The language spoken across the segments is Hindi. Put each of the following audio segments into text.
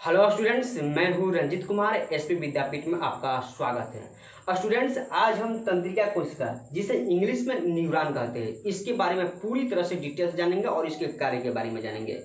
हेलो स्टूडेंट्स, मैं हूं रंजित कुमार। एसपी विद्यापीठ में आपका स्वागत है। स्टूडेंट्स, आज हम तंत्रिका कोशिका, जिसे इंग्लिश में न्यूरॉन कहते हैं, इसके बारे में पूरी तरह से डिटेल्स जानेंगे और इसके कार्य के बारे में जानेंगे।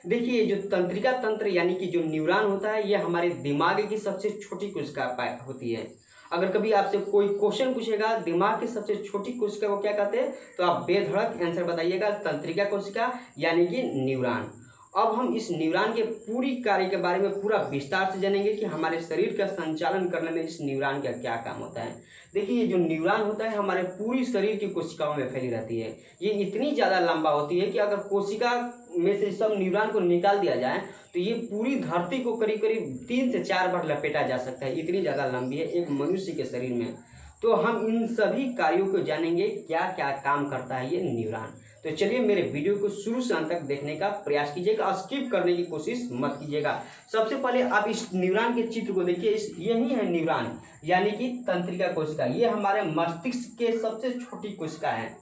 देखिए, जो तंत्रिका तंत्र यानी कि जो न्यूरॉन होता है, यह हमारे दिमाग की सबसे छोटी कोशिका होती है। अगर कभी आपसे कोई क्वेश्चन पूछेगा दिमाग की सबसे छोटी कोशिका को क्या कहते हैं, तो आप बेधड़क आंसर बताइएगा तंत्रिका कोशिका यानी कि न्यूरॉन। अब हम इस न्यूरॉन के पूरी कार्य के बारे में पूरा विस्तार से जानेंगे कि हमारे शरीर का संचालन करने में इस न्यूरॉन का क्या काम होता है। देखिए, ये जो न्यूरॉन होता है हमारे पूरी शरीर की कोशिकाओं में फैली रहती है। ये इतनी ज़्यादा लंबा होती है कि अगर कोशिका में से सब न्यूरॉन को निकाल दिया जाए तो ये पूरी धरती को करीब करीब 3 से 4 बार लपेटा जा सकता है। इतनी ज़्यादा लंबी है एक मनुष्य के शरीर में। तो हम इन सभी कार्यों को जानेंगे, क्या क्या काम करता है ये न्यूरॉन। तो चलिए, मेरे वीडियो को शुरू से अंत तक देखने का प्रयास कीजिएगा, स्किप करने की कोशिश मत कीजिएगा। सबसे पहले आप इस न्यूरॉन के चित्र को देखिए। यही है न्यूरॉन यानी कि तंत्रिका कोशिका। ये हमारे मस्तिष्क के सबसे छोटी कोशिका है।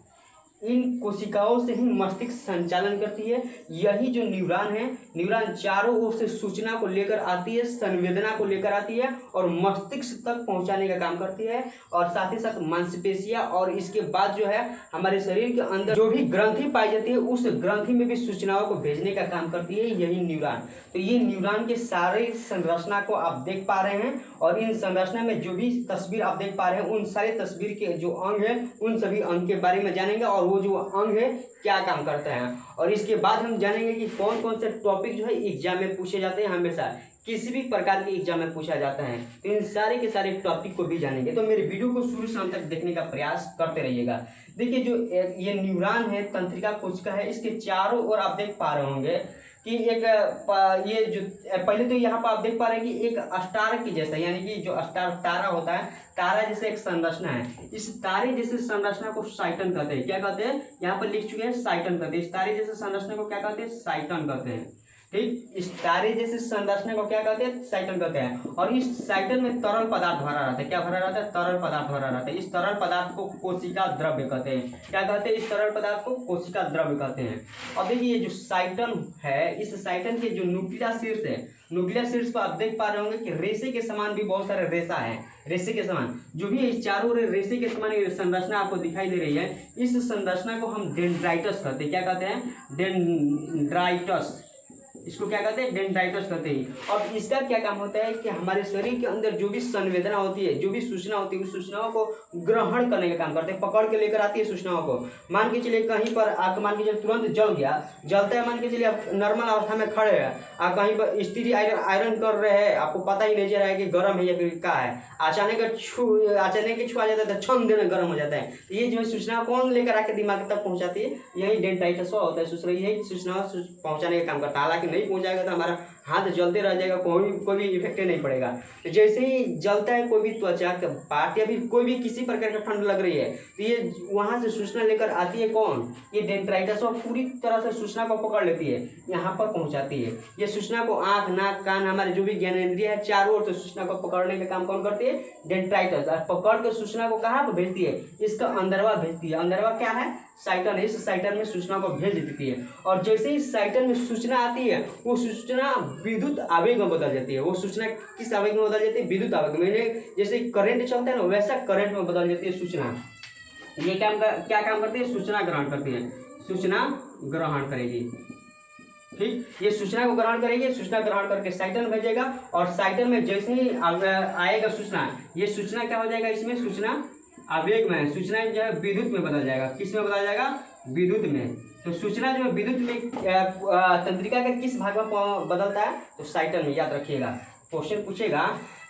इन कोशिकाओं से ही मस्तिष्क संचालन करती है। यही जो न्यूरॉन है, न्यूरॉन चारों ओर से सूचना को लेकर आती है, संवेदना को लेकर आती है और मस्तिष्क तक पहुंचाने का काम करती है। और साथ ही साथ मांसपेशियां और इसके बाद जो है हमारे शरीर के अंदर जो भी ग्रंथि पाई जाती है, उस ग्रंथि में भी सूचनाओं को भेजने का काम करती है यही न्यूरॉन। तो ये न्यूरॉन के सारे संरचना को आप देख पा रहे हैं और इन संरचना में जो भी तस्वीर आप देख पा रहे हैं, उन सारे तस्वीर के जो अंग है, उन सभी अंग के बारे में जानेंगे और वो जो अंग है क्या काम करते हैं। और इसके बाद हम जानेंगे कि कौन कौन से टॉपिक जो है एग्जाम में पूछे जाते हैं। हमेशा किसी भी प्रकार के एग्जाम में पूछा जाता है, तो इन सारे के सारे टॉपिक को भी जानेंगे। तो मेरे वीडियो को शुरू से अंत तक देखने का प्रयास करते रहिएगा। देखिए, जो ये न्यूरॉन है, तंत्रिका कोशिका है, इसके चारों ओर आप देख पा रहे होंगे कि एक ये जो पहले तो यहाँ पर आप देख पा रहे हैं कि एक स्टार की जैसा, यानी कि जो स्टार तारा होता है, तारा जैसे एक संरचना है। इस तारे जैसे संरचना को साइटन कहते हैं। क्या कहते हैं, यहाँ पर लिख चुके हैं, साइटन कहते हैं। इस तारे जैसे संरचना को क्या कहते हैं, साइटन कहते हैं। ठीक, इस तारे जैसे संरचना को क्या कहते हैं, साइटन कहते हैं। और इस साइटन में तरल पदार्थ भरा रहता है। क्या भरा रहता है, तरल पदार्थ भरा रहता है। इस तरल पदार्थ को कोशिका द्रव्य कहते हैं। क्या कहते हैं, इस तरल पदार्थ को कोशिका द्रव्य कहते हैं। अब देखिए, ये जो साइटन है, इस साइटन के जो न्यूक्लियर शीर्ष है, न्यूक्लियर शीर्ष पर आप देख पा रहे होंगे कि रेशे के समान भी बहुत सारे रेशा है। रेशे के समान जो भी इस चारों ओर रेशे के समान संरचना आपको दिखाई दे रही है, इस संरचना को हम डेंड्राइटस कहते हैं। क्या कहते हैं, डेंड्राइटस। इसको क्या कहते हैं, डेंड्राइटस कहते हैं। और इसका क्या काम होता है कि हमारे शरीर के अंदर जो भी संवेदना होती है, जो भी सूचना होती है, उस सूचनाओं को ग्रहण करने का काम करते हैं, पकड़ के लेकर आती है सूचनाओं को। मान के चलिए कहीं पर आप मान के चलिए तुरंत जल गया, जलता है, मान के चलिए आप नॉर्मल अवस्था में खड़े हैं, आप कहीं पर स्त्री आयरन कर रहे हैं, आपको पता ही नहीं चल रहा है कि गर्म है या फिर क्या है, अचानक छू आ जाता है तो क्षण देना गर्म हो जाता है। तो ये जो सूचना कौन लेकर आके दिमाग तक पहुंचाती है, यही डेंड्राइटस होता है। सूचना यही सूचना पहुंचाने का काम करता है। हालांकि नहीं पहुंचाएगा तो हमारा हाथ जलते रह जाएगा, कोई भी इफेक्ट नहीं पड़ेगा। तो जैसे ही जलता है कोई भी त्वचा का पार्ट या फिर कोई भी किसी प्रकार का ठंड लग रही है, तो ये वहां से सूचना लेकर आती है कौन, ये डेंड्राइटस, और पूरी तरह से सूचना को पकड़ लेती है, यहाँ पर पहुंचाती है। ये सूचना को आंख, नाक, कान, हमारे जो भी ज्ञानेंद्रिय है, चारों ओर से सूचना को पकड़ने का काम कौन करती है, डेंड्राइटस। और पकड़ के सूचना को कहाँ पर भेजती है, इसका अंदरवा भेजती है। अंदरवा क्या है, साइटन है। इस साइटन में सूचना को भेज देती है और जैसे ही साइटन में सूचना आती है, वो सूचना विद्युत आवेग में बदल जाती है। वो सूचना किस आवेग में बदल जाती है, विद्युत आवेग में। जैसे करंट चलता है ना, वैसा करंट में बदल जाती है सूचना। ये क्या काम करती है, सूचना ग्रहण करती है, सूचना ग्रहण करेगी। ठीक, ये सूचना को ग्रहण करेगी, सूचना ग्रहण करके साइटन भेजेगा और साइटन में जैसे ही आएगा सूचना, ये सूचना क्या हो जाएगा, इसमें सूचना आवेग में, सूचना जो है विद्युत में बदल जाएगा। किस में बदल जाएगा, विद्युत में। तो सूचना जो है विद्युत में तंत्रिका के किस भाग में बदलता है, तो साइटन में। याद रखिएगा, क्वेश्चन पूछेगा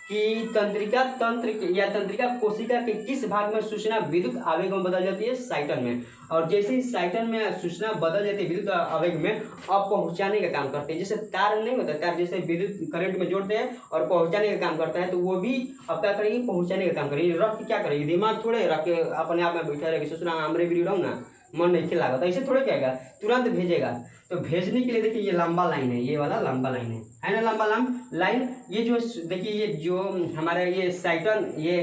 कि तंत्रिका तंत्र या तंत्रिका कोशिका के किस भाग में सूचना विद्युत आवेग में बदल जाती है, साइटन में। और जैसे ही साइटन में सूचना बदल जाती है विद्युत आवेग में, अब पहुंचाने का काम करते हैं। जैसे तार नहीं होता, तार जैसे विद्युत करंट में जोड़ते हैं और पहुंचाने का काम करता है, तो वो भी अब क्या करेगी, पहुंचाने का काम करेगी। रख के क्या करेगी, दिमाग थोड़े रख के अपने आप में बैठा रहेगी, सूचना हमरे भी रहूँ ना, मन नहीं खिलागा, तो ऐसे थोड़े कहेगा, तुरंत भेजेगा। तो भेजने के लिए देखिए, ये लंबा लाइन है, ये वाला लंबा लाइन है ना, लंबा लाइन। ये जो देखिए, ये जो हमारा ये साइटन, ये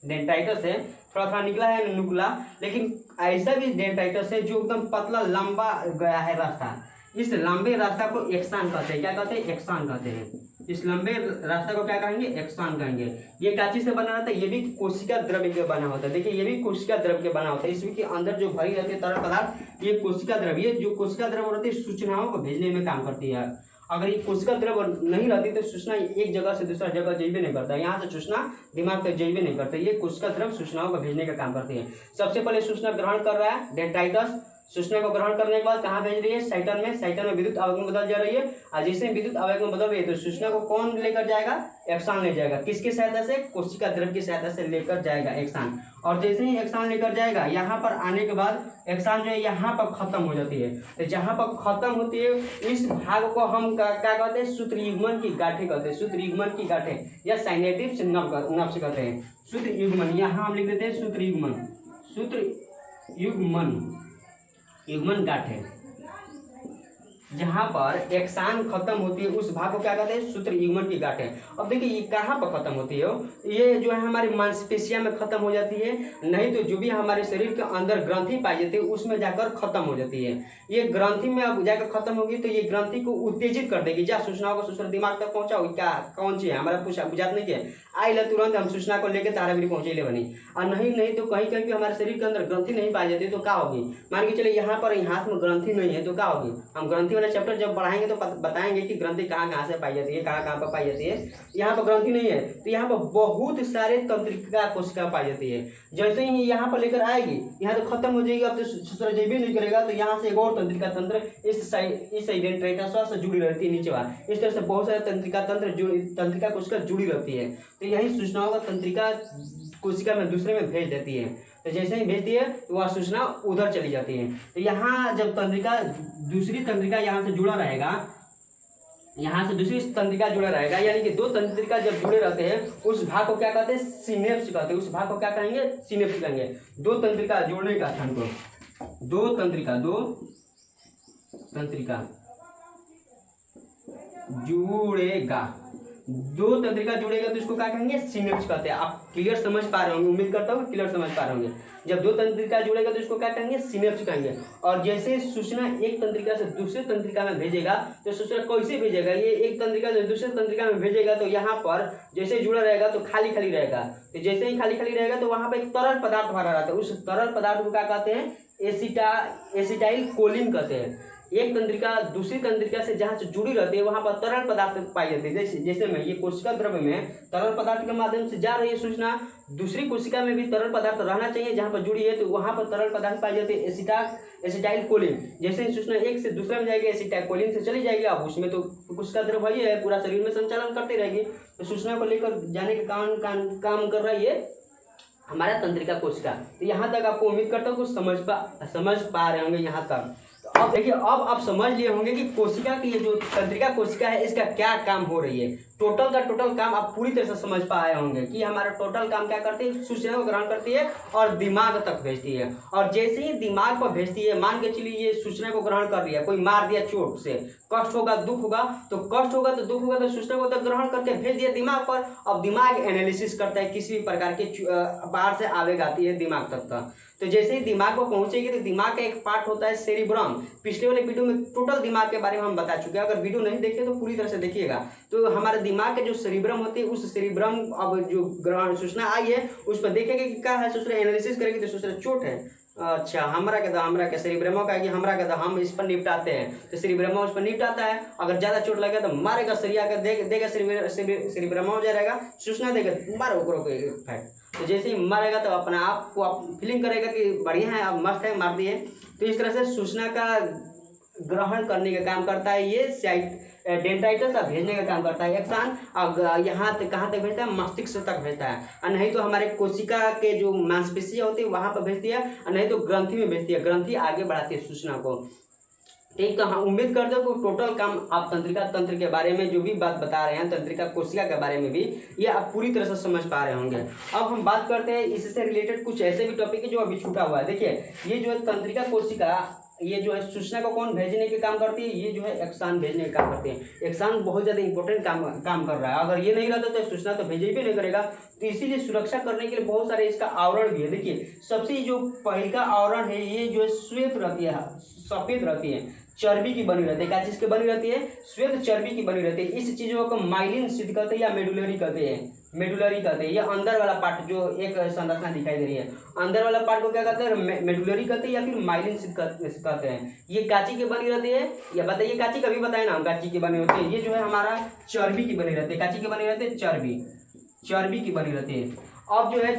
डेंड्राइटस है, थोड़ा थोड़ा निकला है नुकला, लेकिन ऐसा भी डेंड्राइटस है जो एकदम पतला लंबा गया है रास्ता। इस लंबे रास्ता को एक्सान कहते हैं। क्या कहते हैं, एक्सान कहते हैं। इस लंबे रास्ता को क्या कहेंगे, एक्सान कहेंगे। ये क्या चीज से बना रहता है, ये भी कोशिका द्रव्य के बना होता है। देखिए ये भी कोशिका द्रव्य के बना होता है। इसके अंदर जो भरी रहती है तरल पदार्थ, ये कोशिका द्रव्य, जो कोशिका द्रव्य रहती है सूचनाओं को भेजने में काम करती है। अगर ये कोशिका द्रव्य नहीं रहती तो सूचना एक जगह से दूसरा जगह जइबे नहीं करता, यहाँ से सूचना दिमाग तक जइबे नहीं करता। ये कोशिका द्रव्य सूचनाओं को भेजने का काम करती है। सबसे पहले सूचना ग्रहण कर रहा है डेंड्राइटस। सूचना को ग्रहण करने के बाद कहाँ भेज रही है, साइटन में। साइटन में विद्युत आवेग में बदल जा रही है, और जैसे विद्युत आवेग में बदल रही है तो सूचना को कौन लेकर जाएगा, एक्सान ले जाएगा। किसकी सहायता से, कोशिका द्रव्य की सहायता से लेकर जाएगा एक्सान। और जैसे ही एक्सान लेकर जाएगा, यहाँ पर आने के बाद एक्सान जो है यहाँ पर खत्म हो जाती है। तो जहाँ पर खत्म होती है इस भाग को हम क्या कहते हैं, सूत्र युग्मन की गांठें कहते हैं। सूत्र युग्मन की गांठें या साइनेटिव नब्ज कहते हैं। सूत्र युग्मन, यहाँ हम लिख देते हैं सूत्र युग्मन। सूत्र युग्मन गांठें, जहां पर एक्सान खत्म होती है उस भाग को क्या कहते हैं, सूत्र युग्मन की गांठें। अब देखिए ये कहाँ पर खत्म होती है, ये जो है हमारी मांसपेशियों में खत्म हो जाती है, नहीं तो जो भी हमारे शरीर के अंदर ग्रंथि पाई जाती है उसमें जाकर खत्म हो जाती है। ये ग्रंथि में अब जाकर खत्म होगी तो ये ग्रंथि को उत्तेजित कर देगी। जा सूचनाओं को सूचना दिमाग तक पहुंचाओ, क्या कौन सी है हमारा बुझात नहीं है, आई ला तुरंत हम सूचना को लेकर तारा भी पहुंचे ले बनी। और नहीं तो कहीं कहीं भी हमारे शरीर के अंदर ग्रंथि नहीं पाई जाती तो क्या होगी, मान के चलिए यहाँ पर हाथ में ग्रंथि नहीं है तो क्या होगी। हम ग्रंथि वाला चैप्टर जब पढ़ाएंगे तो बताएंगे कि ग्रंथि कहाँ से पाई जाती है, कहाँ पर पाई जाती है। यहाँ पर ग्रंथि नहीं है तो यहाँ पर बहुत सारे तंत्रिका कोशिका पाई जाती है। जैसे ही यहाँ पर लेकर आएगी यहाँ तो खत्म हो जाएगी, अब तो सूचना भी नहीं करेगा, तो यहाँ से एक और तंत्रिका तंत्र इस डेंड्राइटस से जुड़ी रहती है नीचे वाला। इस तरह से बहुत सारे तंत्रिका कोशिका जुड़ी रहती है। तो यही सूचनाओं का तंत्रिका कोशिका में दूसरे में भेज देती है। तो जैसे ही भेजती है तो वह सूचना उधर चली जाती है। तो यहाँ जब दूसरी तंत्रिका यहाँ से जुड़ा रहेगा, यहाँ से दूसरी तंत्रिका जुड़ा रहेगा, यानी कि दो तंत्रिका जब जुड़े रहते हैं उस भाग को क्या कहते हैं, सिनेप्स कहते हैं। उस भाग को क्या कहेंगे, सिनेप्स कहेंगे। दो तंत्रिका जोड़ने का स्थान को दो तंत्रिका जुड़ेगा, दो तंत्रिका जुड़ेगा तो इसको क्या कहेंगे, सिनेप्स कहते हैं। आप क्लियर समझ पा रहे होंगे, उम्मीद करता हूँ क्लियर समझ पा रहे होंगे। जब दो तंत्रिका जुड़ेगा तो इसको क्या कहेंगे, सिनेप्स कहेंगे। और जैसे सूचना एक तंत्रिका से दूसरे तंत्रिका में भेजेगा तो सूचना कैसे भेजेगा, ये एक तंत्रिका से दूसरे तंत्रिका में भेजेगा तो यहाँ पर जैसे जुड़ा रहेगा तो खाली खाली रहेगा। तो जैसे ही खाली खाली रहेगा तो वहां पर एक तरल पदार्थ भरा रहता है। उस तरल पदार्थ को क्या कहते हैं, एसिटाइल कोलिन कहते हैं। एक तंत्रिका दूसरी तंत्रिका से जहां से जुड़ी रहती है वहां पर तरल पदार्थ पाई जाती है। जैसे में ये कोशिका द्रव्य में तरल पदार्थ के माध्यम से जा रही है सूचना, दूसरी कोशिका में भी तरल पदार्थ रहना चाहिए जहां पर जुड़ी है, तो वहां पर तरल पदार्थ पाई जाती है एसिटाइल कोलिन। जैसे ही सूचना एक से दूसरे में जाएगी एसिटाइल कोलिन से चली जाएगी, अब उसमें तो कोशिका द्रव्य ही है, पूरा शरीर में संचालन करती रहेगी। तो सूचना को लेकर जाने के काम कर रही है हमारा तंत्रिका कोशिका। तो यहाँ तक आपको उम्मीद करता हूँ कुछ समझ पा रहे होंगे यहाँ तक। तो अब देखिए, अब आप समझ लिए होंगे कि कोशिका की ये जो तंत्रिका कोशिका है इसका क्या काम हो रही है। टोटल का टोटल काम आप पूरी तरह से समझ पाए होंगे कि हमारा टोटल काम क्या करती है, सूचना को ग्रहण करती है और दिमाग तक भेजती है। और जैसे ही दिमाग पर भेजती है, मान के चलिए ये सूचना को ग्रहण कर लिया, कोई मार दिया चोट से, कष्ट होगा दुख होगा तो सूचना को तक ग्रहण करके भेज दिया दिमाग पर। अब दिमाग एनालिसिस करता है किसी भी प्रकार के बाहर से आवेग आती है दिमाग तक का। तो जैसे ही दिमाग को पहुंचेगी तो दिमाग का एक पार्ट होता है सेरिब्रम। पिछले वाले वीडियो में टोटल दिमाग के बारे में हम बता चुके हैं, अगर वीडियो नहीं देखे तो पूरी तरह से देखिएगा। तो हमारे दिमाग के जो सेरिब्रम होती है उस सेरिब्रम, अब जो ग्रहण सूचना आई है उस पर देखेंगे कि क्या है, सूचना एनालिसिस करेगी तो सूचना चोट है, अच्छा हमरा के सेरिब्रमो का कि हमरा के हम इस पर निपटाते हैं, तो सेरिब्रमो उस पर निपटाता है। अगर ज्यादा चोट लगे तो मारेगा, सरिया कर देगा सेरिब्रमो जाएगा, सूचना देगा मारो को। तो जैसे ही मारेगा तो अपने आप को आप फीलिंग करेगा कि बढ़िया है, अब मस्त है, मार दिए। तो इस तरह से सूचना का ग्रहण करने का काम करता है ये डेंड्राइटस भेजने का काम करता है एक्सान। अब यहाँ तक कहाँ तक भेजता है, मस्तिष्क तक भेजता है। और नहीं तो हमारे कोशिका के जो मांसपेशियाँ होती है वहां पर भेजती है, और नहीं तो ग्रंथि में भेजती है, ग्रंथि आगे बढ़ाती है सूचना को। ठीक, तो हम उम्मीद करते हो कि टोटल काम आप तंत्रिका तंत्र के बारे में जो भी बात बता रहे हैं, तंत्रिका कोशिका के बारे में भी, ये आप पूरी तरह से समझ पा रहे होंगे। अब हम बात करते हैं इससे रिलेटेड कुछ ऐसे भी टॉपिक है जो अभी छूटा हुआ है। देखिए ये जो है तंत्रिका कोशिका, ये जो है सूचना को कौन भेजने के काम करती है, ये जो है एक्सान भेजने का काम करते हैं। एक्सान बहुत ज्यादा इंपॉर्टेंट काम कर रहा है, अगर ये नहीं रहता तो सूचना तो भेजे भी नहीं करेगा। तो इसीलिए सुरक्षा करने के लिए बहुत सारे इसका आवरण भी है। देखिए सबसे जो पहले का आवरण है ये जो है श्वेत रहती है, सफेद रहती है, चर्बी की बनी रहती है। क्या चीज की बनी रहती है? श्वेत चर्बी की बनी रहती है। इस चीजों को माइलिन शीथ कहते हैं या मेडुलरी कहते हैं, मेडुलरी कहते हैं। ये अंदर वाला पार्ट जो एक संरचना दिखाई दे रही है, अंदर वाला पार्ट को क्या कहते हैं? मेडुलरी कहते हैं या फिर माइलिन शीथ कहते हैं। ये कांची की बनी रहती है, या बताइए कांची कभी बताए ना हम, कांची की बनी होती है। ये जो है हमारा चर्बी की बनी रहती है। कांची की बनी रहती है? चर्बी की बनी रहती है। अब जो है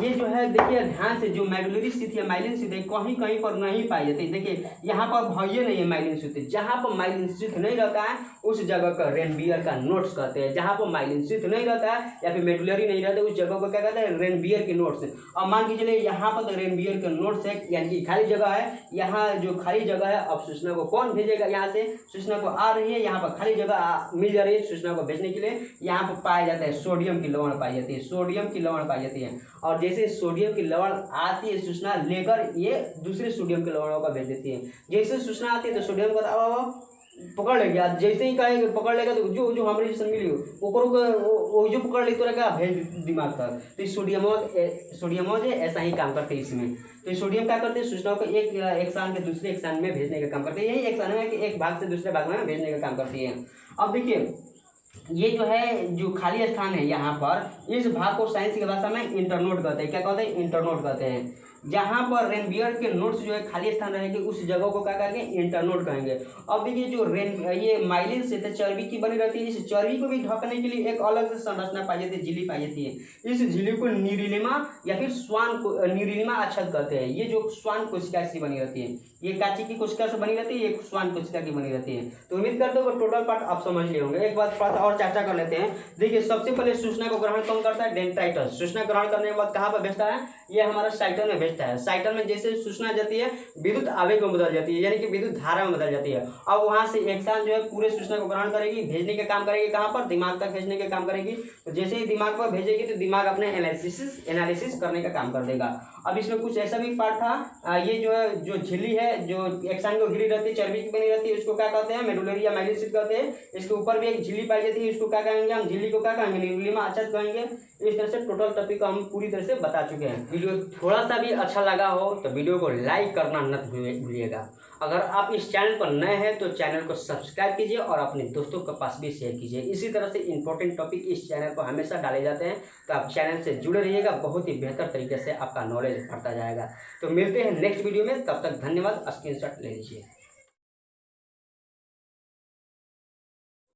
ये जो है देखिए ध्यान से, जो मेडुलरी शीथ या माइलिन शीथ है कहीं कहीं पर नहीं पाई जाती। देखिए यहाँ पर भैया नहीं है माइलिन शीथ, जहाँ पर माइलिन शीथ नहीं रहता है उस जगह का रेनबियर का नोट्स कहते हैं। जहाँ पर माइलिन शीथ नहीं रहता है या फिर मेडुलरी नहीं रहता है उस जगह को क्या कहते हैं? रेनबियर के नोट्स। अब मान के चलिए यहाँ पर तो रेनबियर के नोट्स है, यानी कि खाली जगह है। यहाँ जो खाली जगह है, अब सूचना को कौन भेजेगा? यहाँ से सूचना को आ रही है, यहाँ पर खाली जगह मिल जा रही है सूचना को भेजने के लिए। यहाँ पर पाया जाता है सोडियम की लवण पाई जाती है, सोडियम की लवण पाई जाती है। और जैसे सोडियम की लवण आती है सूचना लेकर, ये दूसरे सोडियम के लवणों का भेज देती है। जैसे सूचना आती है तो सोडियम का पकड़ लेगी, जैसे ही कहेगा पकड़ लेगा तो जो जो हमारे जैसे मिली वो जो पकड़ ले तो रहेगा भेज दिमाग तक। तो सोडियम है ऐसा ही काम करते हैं इसमें। तो सोडियम क्या करते हैं? सूचनाओं को एक स्थान के दूसरे एक स्थान में भेजने का काम करते हैं। यही एक स्थान में कि एक भाग से दूसरे भाग में भेजने का काम करती है। अब देखिए ये जो है जो खाली स्थान है यहाँ पर, इस भाग को साइंस की भाषा में इंटरनोड कहते हैं। क्या कहते हैं? इंटरनोड कहते हैं। जहाँ पर रेनबियर के नोट्स जो है खाली स्थान रहेंगे उस जगह को क्या कहेंगे? इंटरनोड कहेंगे। अब देखिए जो ये माइलिन शीथ चर्बी की बनी रहती है, इस चर्बी को भी ढकने के लिए एक अलग से संरचना पाई जाती है, झिल्ली पाई जाती है। इस झिल्ली को नीरिलिमा या फिर नीरिलिमा अच्छद कहते हैं। ये जो श्वान कोशिका से बनी रहती है, ये कांची की कोशिका से बनी रहती है, ये श्वान कोशिका की बनी रहती है। तो उम्मीद करते हो टोटल पार्ट आप समझ लिए होंगे। एक बात और चर्चा कर लेते हैं। देखिए सबसे पहले सूचना को ग्रहण कौन करता है? डेंड्राइट्स। सूचना ग्रहण करने के बाद कहाँ पर भेजता है? ये हमारा साइटल में भेजता है। साइटल में जैसे सूचना जाती है विद्युत आवेग में बदल जाती है, यानी कि विद्युत धारा में बदल जाती है। अब वहां से एक्सान जो है पूरे सूचना को ग्रहण करेगी, भेजने का काम करेगी। कहाँ पर? दिमाग तक भेजने का काम करेगी। तो जैसे ही दिमाग पर भेजेगी तो दिमाग अपने एनालिसिस करने का काम कर देगा। अब इसमें कुछ ऐसा भी पार्ट था, ये जो है जो झिल्ली है, जो एक्सान को घिरी रहती है, चर्बी की बनी रहती है, उसको क्या कहते हैं? मेडुलरी या माइलिन शीथ कहते हैं। इसके ऊपर भी एक झिल्ली पाई जाती है, इसको क्या कहेंगे हम? झिल्ली को क्या कहेंगे? नीरिलिमा अच्छद कहेंगे। इस तरह से टोटल टॉपिक को हम पूरी तरह से बता चुके हैं। वीडियो थोड़ा सा भी अच्छा लगा हो तो वीडियो को लाइक करना न भूलिएगा। अगर आप इस चैनल पर नए हैं तो चैनल को सब्सक्राइब कीजिए और अपने दोस्तों के पास भी शेयर कीजिए। इसी तरह से इंपॉर्टेंट टॉपिक इस चैनल पर हमेशा डाले जाते हैं, तो आप चैनल से जुड़े रहिएगा। बहुत ही बेहतर तरीके से आपका नॉलेज बढ़ता जाएगा। तो मिलते हैं नेक्स्ट वीडियो में, तब तक धन्यवाद। स्क्रीनशॉट ले लीजिए।